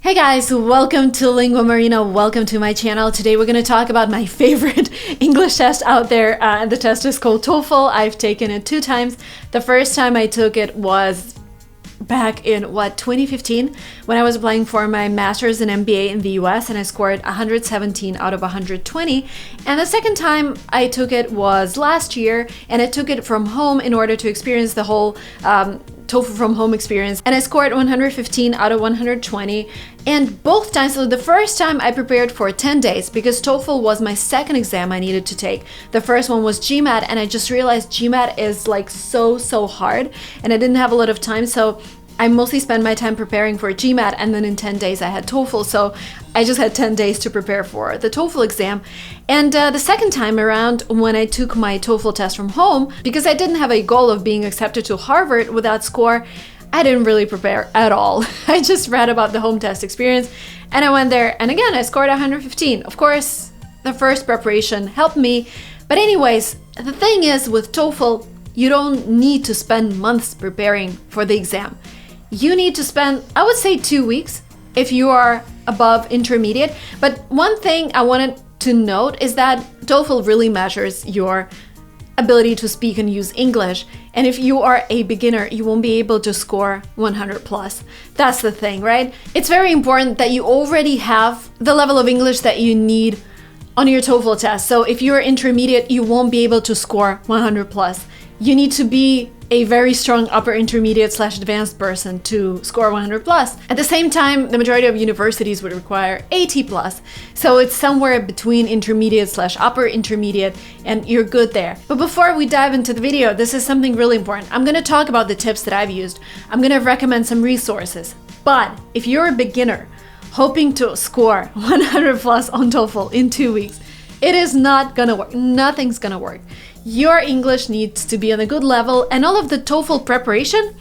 Hey guys, welcome to Linguamarina, welcome to my channel. Today we're going to talk about my favorite English test out there. The test is called TOEFL. I've taken it 2 times. The first time I took it was back in 2015 when I was applying for my master's in MBA in the US, and I scored 117 out of 120. And the second time I took it was last year, and I took it from home in order to experience the whole TOEFL from home experience, and I scored 115 out of 120. And both times, so the first time I prepared for 10 days because TOEFL was my second exam I needed to take. The first one was GMAT, and I just realized GMAT is like so hard, and I didn't have a lot of time, so I mostly spent my time preparing for GMAT, and then in 10 days I had TOEFL, so I just had 10 days to prepare for the TOEFL exam. And the second time around, when I took my TOEFL test from home, because I didn't have a goal of being accepted to Harvard with that score, I didn't really prepare at all. I just read about the home test experience, and I went there, and again, I scored 115. Of course, the first preparation helped me, but anyways, the thing is with TOEFL, you don't need to spend months preparing for the exam. You need to spend, I would say, 2 weeks if you are above intermediate. But one thing I wanted to note is that TOEFL really measures your ability to speak and use English. And if you are a beginner, you won't be able to score 100 plus. That's the thing, right? It's very important that you already have the level of English that you need on your TOEFL test. So if you're intermediate, you won't be able to score 100 plus. You need to be a very strong upper intermediate / advanced person to score 100 plus. At the same time, the majority of universities would require 80 plus. So it's somewhere between intermediate / upper intermediate, and you're good there. But before we dive into the video, this is something really important. I'm going to talk about the tips that I've used. I'm going to recommend some resources. But if you're a beginner hoping to score 100 plus on TOEFL in 2 weeks, it is not gonna work. Nothing's gonna work. Your English needs to be on a good level, and all of the TOEFL preparation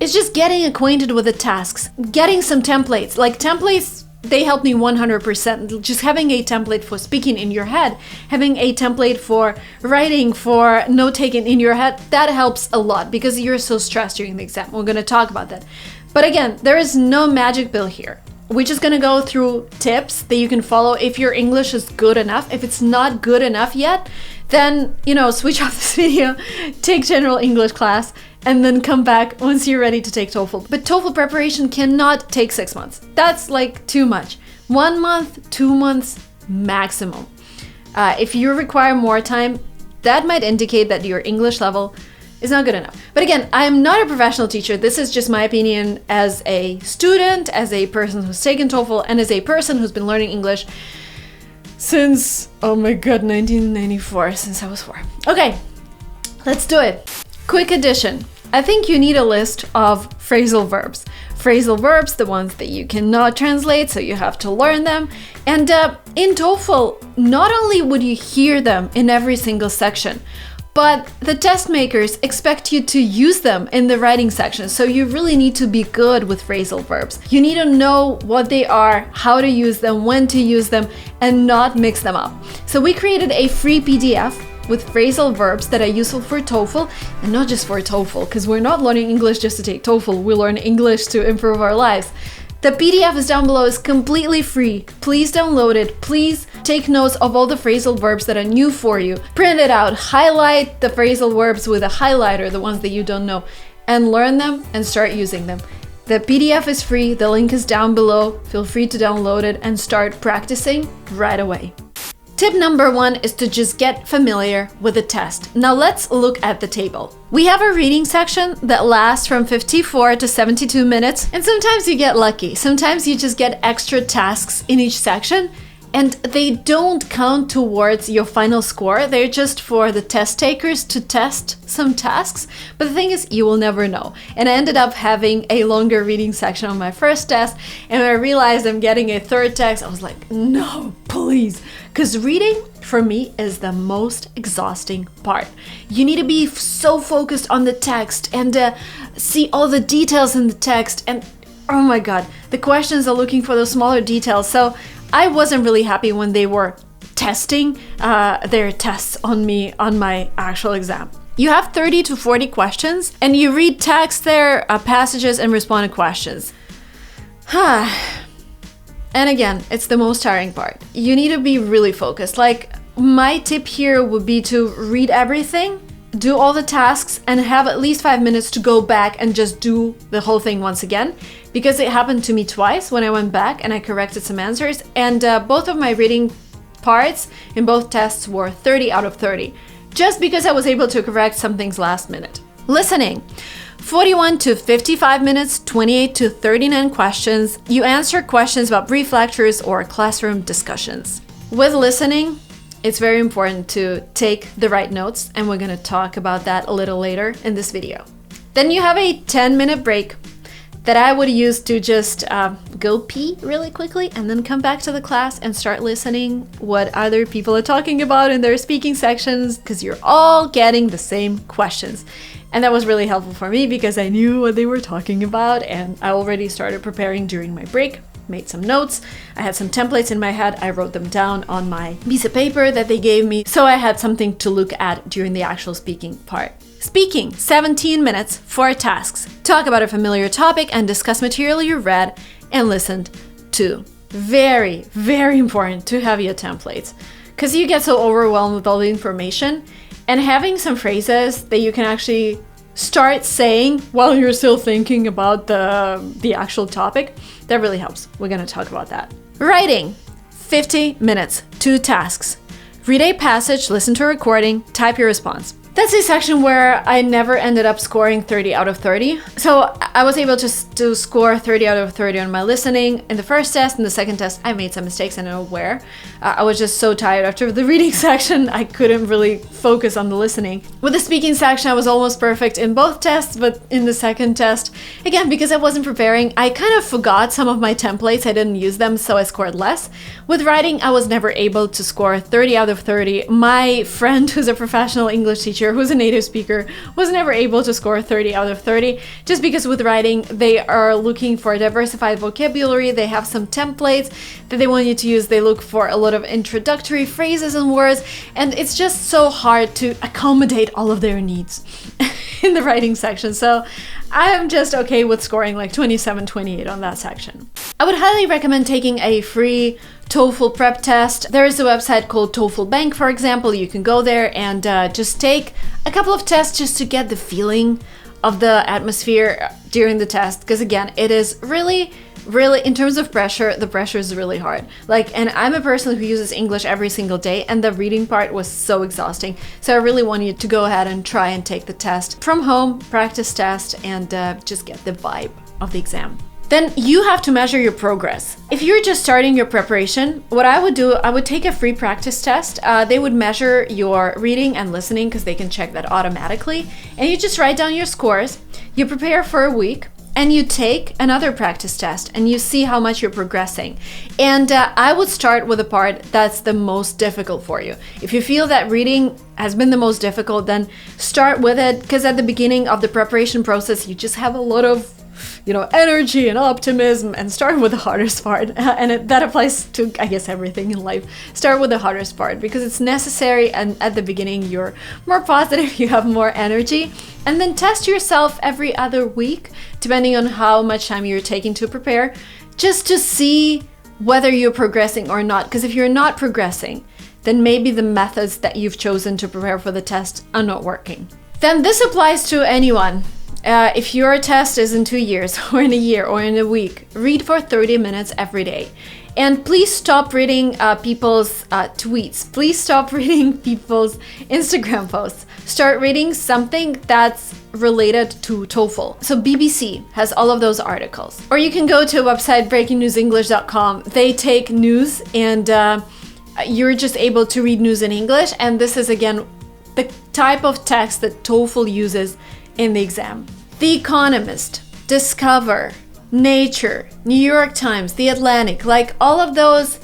is just getting acquainted with the tasks, getting some templates. Like templates, they help me 100%. Just having a template for speaking in your head, having a template for writing, for note-taking in your head, that helps a lot because you're so stressed during the exam. We're gonna talk about that. But again, there is no magic pill here. We're just gonna go through tips that you can follow if your English is good enough. If it's not good enough yet, then, switch off this video, take general English class, and then come back once you're ready to take TOEFL. But TOEFL preparation cannot take 6 months. That's like too much. 1 month, 2 months maximum. If you require more time, that might indicate that your English level is not good enough. But again, I'm not a professional teacher. This is just my opinion as a student, as a person who's taken TOEFL, and as a person who's been learning English since, oh my god, 1994, since I was 4. Okay, let's do it. Quick addition. I think you need a list of phrasal verbs. Phrasal verbs, the ones that you cannot translate, so you have to learn them. And in TOEFL, not only would you hear them in every single section, but the test makers expect you to use them in the writing section. So you really need to be good with phrasal verbs. You need to know what they are, how to use them, when to use them, and not mix them up. So we created a free PDF with phrasal verbs that are useful for TOEFL, and not just for TOEFL, because we're not learning English just to take TOEFL. We learn English to improve our lives. The PDF is down below, is completely free. Please download it. Please take notes of all the phrasal verbs that are new for you. Print it out, highlight the phrasal verbs with a highlighter, the ones that you don't know, and learn them and start using them. The PDF is free, the link is down below. Feel free to download it and start practicing right away. Tip number 1 is to just get familiar with the test. Now let's look at the table. We have a reading section that lasts from 54 to 72 minutes, and sometimes you get lucky. Sometimes you just get extra tasks in each section, and they don't count towards your final score. They're just for the test takers to test some tasks. But the thing is, you will never know. And I ended up having a longer reading section on my first test, and when I realized I'm getting a third text, I was like, no, please. Because reading, for me, is the most exhausting part. You need to be so focused on the text and see all the details in the text. And oh my god, the questions are looking for those smaller details. So I wasn't really happy when they were testing their tests on me on my actual exam. You have 30 to 40 questions, and you read text there, passages, and respond to questions. And again, it's the most tiring part. You need to be really focused. Like, my tip here would be to read everything, do all the tasks, and have at least 5 minutes to go back and just do the whole thing once again. Because it happened to me twice when I went back and I corrected some answers. And both of my reading parts in both tests were 30 out of 30. Just because I was able to correct some things last minute. Listening. 41 to 55 minutes, 28 to 39 questions. You answer questions about brief lectures or classroom discussions. With listening, it's very important to take the right notes, and we're going to talk about that a little later in this video. Then you have a 10-minute break that I would use to just go pee really quickly and then come back to the class and start listening what other people are talking about in their speaking sections, because you're all getting the same questions. And that was really helpful for me because I knew what they were talking about, and I already started preparing during my break, made some notes. I had some templates in my head. I wrote them down on my piece of paper that they gave me, so I had something to look at during the actual speaking part. Speaking, 17 minutes, 4 tasks. Talk about a familiar topic and discuss material you read and listened to. Very, very important to have your templates, because you get so overwhelmed with all the information, and having some phrases that you can actually start saying while you're still thinking about the actual topic, that really helps. We're going to talk about that. Writing, 50 minutes, 2 tasks. Read a passage, listen to a recording, type your response. That's a section where I never ended up scoring 30 out of 30. So I was able to score 30 out of 30 on my listening. In the first test and the second test, I made some mistakes and I'm aware. I was just so tired after the reading section, I couldn't really focus on the listening. With the speaking section, I was almost perfect in both tests, but in the second test, again, because I wasn't preparing, I kind of forgot some of my templates. I didn't use them, so I scored less. With writing, I was never able to score 30 out of 30. My friend, who's a professional English teacher, who's a native speaker, was never able to score 30 out of 30, just because with writing, they are looking for diversified vocabulary. They have some templates that they want you to use. They look for a lot of introductory phrases and words, and it's just so hard to accommodate all of their needs in the writing section. So I'm just okay with scoring like 27, 28 on that section. I would highly recommend taking a free TOEFL prep test. There is a website called TOEFL Bank, for example. You can go there and just take a couple of tests just to get the feeling of the atmosphere during the test. Because again, it is really, in terms of pressure, the pressure is really hard. And I'm a person who uses English every single day, and the reading part was so exhausting. So I really want you to go ahead and try and take the test from home, practice test, and just get the vibe of the exam. Then you have to measure your progress. If you're just starting your preparation, what I would do, I would take a free practice test. They would measure your reading and listening because they can check that automatically. And you just write down your scores, you prepare for a week, and you take another practice test and you see how much you're progressing. And I would start with the part that's the most difficult for you. If you feel that reading has been the most difficult, then start with it, because at the beginning of the preparation process, you just have a lot of energy and optimism, and start with the hardest part. And that applies to, I guess, everything in life. Start with the hardest part because it's necessary, and at the beginning you're more positive, you have more energy. And then test yourself every other week, depending on how much time you're taking to prepare, just to see whether you're progressing or not. Because if you're not progressing, then maybe the methods that you've chosen to prepare for the test are not working. Then this applies to anyone. If your test is in 2 years or in a year or in a week, read for 30 minutes every day. And please stop reading people's tweets. Please stop reading people's Instagram posts. Start reading something that's related to TOEFL. So BBC has all of those articles. Or you can go to a website, breakingnewsenglish.com. They take news and you're just able to read news in English. And this is, again, the type of text that TOEFL uses in the exam. The Economist, Discover, Nature, New York Times, The Atlantic, all of those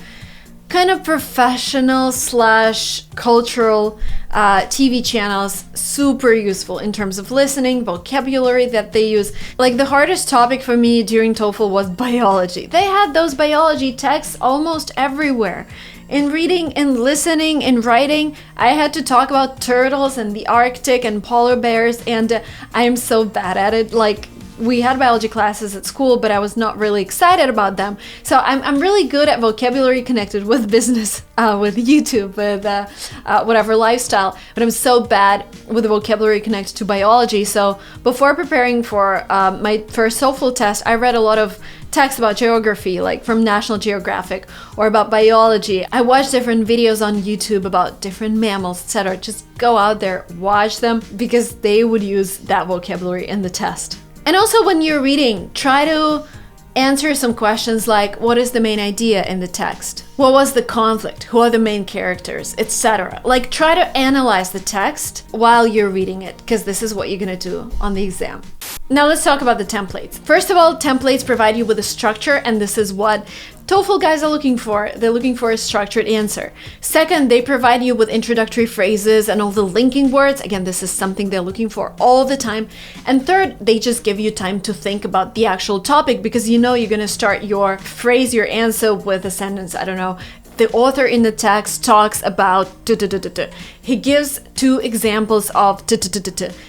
kind of professional / cultural TV channels, super useful in terms of listening, vocabulary that they use. The hardest topic for me during TOEFL was biology. They had those biology texts almost everywhere. In reading, in listening, in writing, I had to talk about turtles and the Arctic and polar bears, and I am so bad at it. We had biology classes at school, but I was not really excited about them. So I'm really good at vocabulary connected with business, with YouTube, with whatever lifestyle, but I'm so bad with the vocabulary connected to biology. So before preparing for my first TOEFL test, I read a lot of text about geography, like from National Geographic, or about biology. I watched different videos on YouTube about different mammals, etc. Just go out there, watch them, because they would use that vocabulary in the test. And also when you're reading, try to answer some questions like, what is the main idea in the text? What was the conflict? Who are the main characters, etc. Like, try to analyze the text while you're reading it, because this is what you're gonna do on the exam. Now let's talk about the templates. First of all, templates provide you with a structure, and this is what TOEFL guys are looking for. They're looking for a structured answer. Second, they provide you with introductory phrases and all the linking words. Again, this is something they're looking for all the time. And third, they just give you time to think about the actual topic, because you know you're gonna start your phrase, your answer with a sentence. I don't know. The author in the text talks about He gives two examples of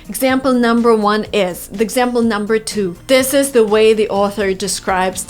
Example number 1 is, the example number 2, this is the way the author describes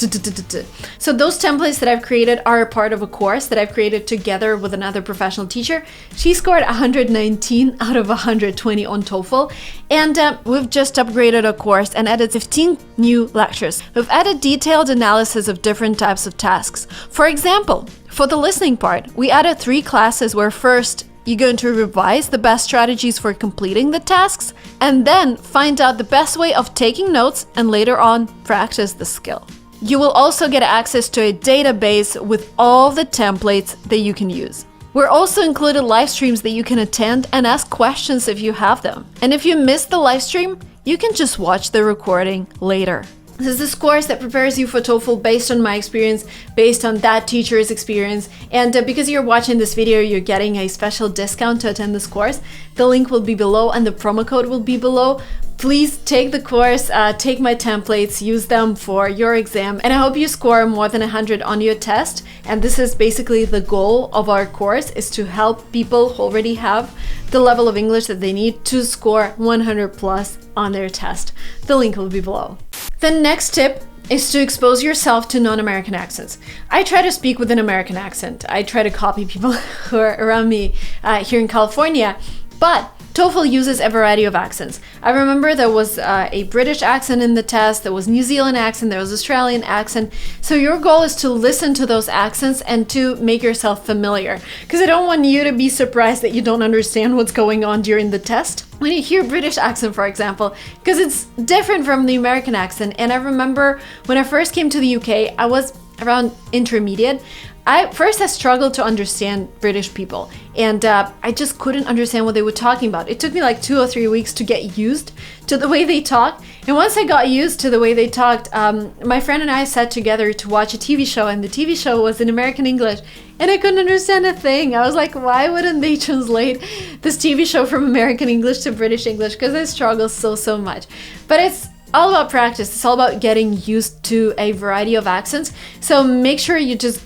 So those templates that I've created are a part of a course that I've created together with another professional teacher. She scored 119 out of 120 on TOEFL, and we've just upgraded our course and added 15 new lectures. We've added detailed analysis of different types of tasks. For example, for the listening part, we added 3 classes where first you're going to revise the best strategies for completing the tasks, and then find out the best way of taking notes, and later on practice the skill. You will also get access to a database with all the templates that you can use. We're also included live streams that you can attend and ask questions if you have them. And if you missed the live stream, you can just watch the recording later. This is this course that prepares you for TOEFL based on my experience, based on that teacher's experience. And because you're watching this video, you're getting a special discount to attend this course. The link will be below and the promo code will be below. Please take the course, take my templates, use them for your exam, and I hope you score more than 100 on your test. And this is basically the goal of our course, is to help people who already have the level of English that they need to score 100 plus on their test. The link will be below. The next tip is to expose yourself to non-American accents. I try to speak with an American accent. I try to copy people who are around me here in California, but TOEFL uses a variety of accents. I remember there was a British accent in the test, there was New Zealand accent, there was Australian accent. So your goal is to listen to those accents and to make yourself familiar. Because I don't want you to be surprised that you don't understand what's going on during the test when you hear British accent, for example, because it's different from the American accent. And I remember when I first came to the UK, I was around intermediate. I struggled to understand British people, and I just couldn't understand what they were talking about. It took me like 2 or 3 weeks to get used to the way they talk. And once I got used to the way they talked, my friend and I sat together to watch a TV show, and the TV show was in American English, and I couldn't understand a thing. I was like, why wouldn't they translate this TV show from American English to British English? Because I struggle so much. But it's all about practice. It's all about getting used to a variety of accents. So make sure you just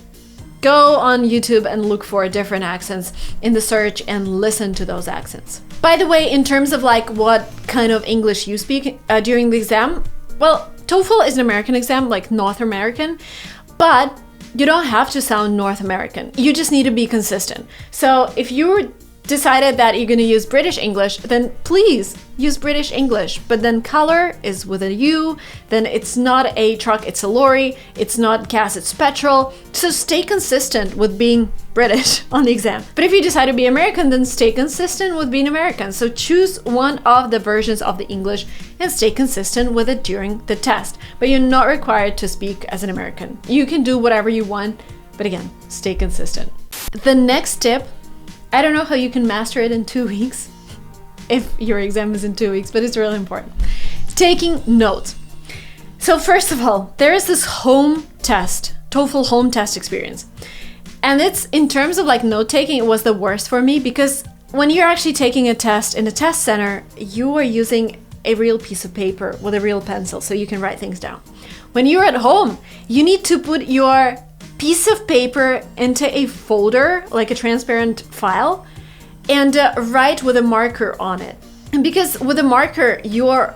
go on YouTube and look for different accents in the search and listen to those accents. By the way, in terms of like what kind of English you speak during the exam, well, TOEFL is an American exam, like North American, but you don't have to sound North American. You just need to be consistent. So if you decided that you're going to use British English, then please use British English. But then color is with a U, then it's not a truck, it's a lorry, it's not gas, it's petrol. So stay consistent with being British on the exam. But if you decide to be American, then stay consistent with being American. So choose one of the versions of the English and stay consistent with it during the test. But you're not required to speak as an American. You can do whatever you want, but again, stay consistent. The next tip, I don't know how you can master it in 2 weeks, if your exam is in 2 weeks, but it's really important. Taking notes. So first of all, there is this home test, TOEFL home test experience. And it's, in terms of like note taking, it was the worst for me, because when you're actually taking a test in a test center, you are using a real piece of paper with a real pencil, so you can write things down. When you're at home, you need to put your piece of paper into a folder, like a transparent file, and write with a marker on it. And because with a marker, you're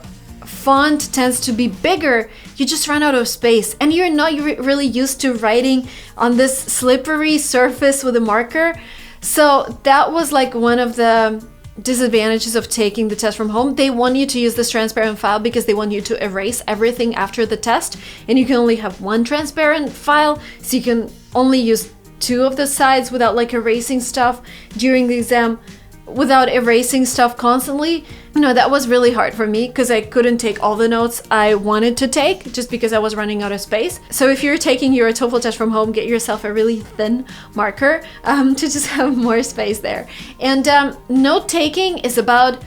font tends to be bigger, you just run out of space, and you're not really used to writing on this slippery surface with a marker. So that was like one of the disadvantages of taking the test from home. They want you to use this transparent file because they want you to erase everything after the test, and you can only have one transparent file, so you can only use 2 of the sides without like erasing stuff during the exam, without erasing stuff constantly. That was really hard for me because I couldn't take all the notes I wanted to take just because I was running out of space. So if you're taking your TOEFL test from home, get yourself a really thin marker to just have more space there. And note taking is about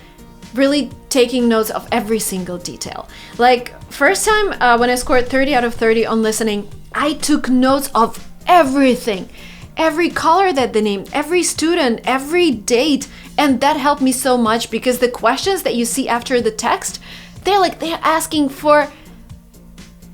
really taking notes of every single detail. Like first time when I scored 30 out of 30 on listening, I took notes of everything. Every color that they named, every student, every date. And that helped me so much because the questions that you see after the text, they're asking for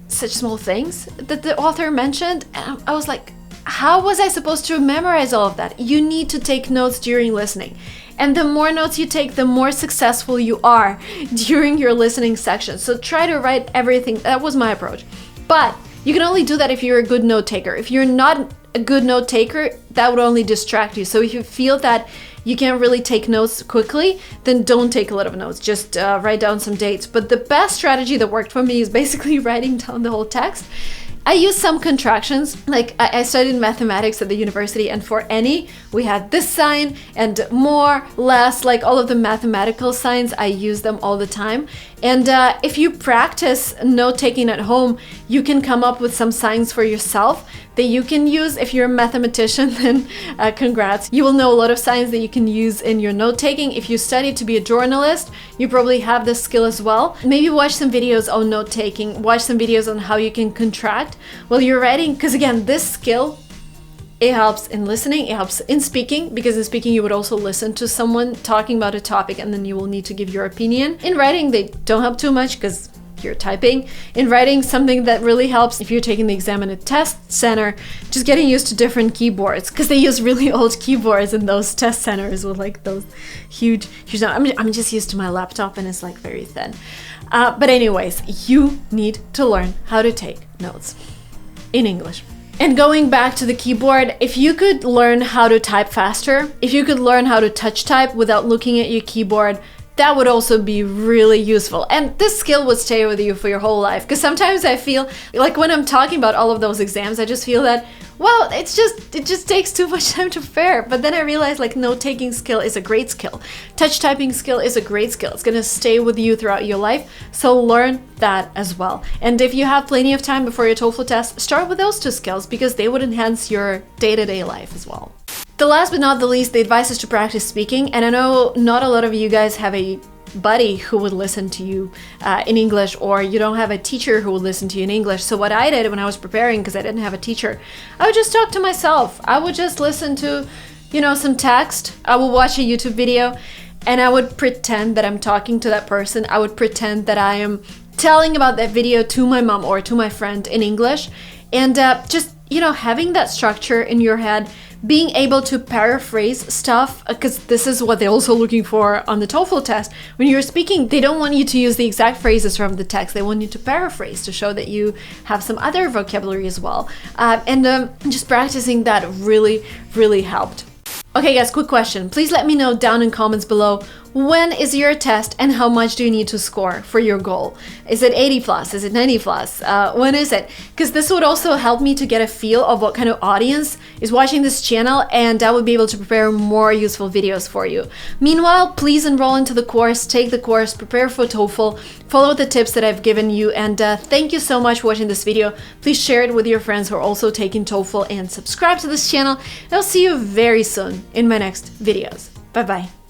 such small things that the author mentioned. And I was like, how was I supposed to memorize all of that? You need to take notes during listening. And the more notes you take, the more successful you are during your listening section. So try to write everything. That was my approach. But you can only do that if you're a good note taker. If you're not a good note taker, that would only distract you. So if you feel that you can't really take notes quickly, then don't take a lot of notes. Just write down some dates. But the best strategy that worked for me is basically writing down the whole text. I use some contractions. Like I studied mathematics at the university, and for any, we had this sign and more, less, like all of the mathematical signs, I use them all the time. And if you practice note taking at home, you can come up with some signs for yourself that you can use. If you're a mathematician, then congrats. You will know a lot of signs that you can use in your note taking. If you study to be a journalist, you probably have this skill as well. Maybe watch some videos on note taking, watch some videos on how you can contract while you're writing. Because again, this skill, it helps in listening, it helps in speaking, because in speaking you would also listen to someone talking about a topic and then you will need to give your opinion. In writing, they don't help too much because you're typing. In writing, something that really helps if you're taking the exam in a test center, just getting used to different keyboards, because they use really old keyboards in those test centers with like those huge I'm just used to my laptop and it's like very thin. But anyways, you need to learn how to take notes in English. And going back to the keyboard, if you could learn how to type faster, if you could learn how to touch type without looking at your keyboard, that would also be really useful. And this skill would stay with you for your whole life. Because sometimes I feel like when I'm talking about all of those exams, I just feel that, well, it just takes too much time to prepare. But then I realized like note-taking skill is a great skill. Touch typing skill is a great skill. It's gonna stay with you throughout your life. So learn that as well. And if you have plenty of time before your TOEFL test, start with those 2 skills because they would enhance your day-to-day life as well. The last but not the least, the advice is to practice speaking. And I know not a lot of you guys have a buddy who would listen to you in English, or you don't have a teacher who would listen to you in English. So what I did when I was preparing, because I didn't have a teacher, I would just talk to myself. I would just listen to, some text. I would watch a YouTube video and I would pretend that I'm talking to that person. I would pretend that I am telling about that video to my mom or to my friend in English. And just, having that structure in your head, being able to paraphrase stuff, because this is what they're also looking for on the TOEFL test. When you're speaking, they don't want you to use the exact phrases from the text. They want you to paraphrase to show that you have some other vocabulary as well. And just practicing that really, really helped. Okay guys, quick question. Please let me know down in comments below, when is your test and how much do you need to score for your goal? Is it 80 plus? Is it 90 plus? When is it? Because this would also help me to get a feel of what kind of audience is watching this channel, and I would be able to prepare more useful videos for you. Meanwhile, please enroll into the course, take the course, prepare for TOEFL, follow the tips that I've given you, and thank you so much for watching this video. Please share it with your friends who are also taking TOEFL and subscribe to this channel. And I'll see you very soon in my next videos. Bye bye.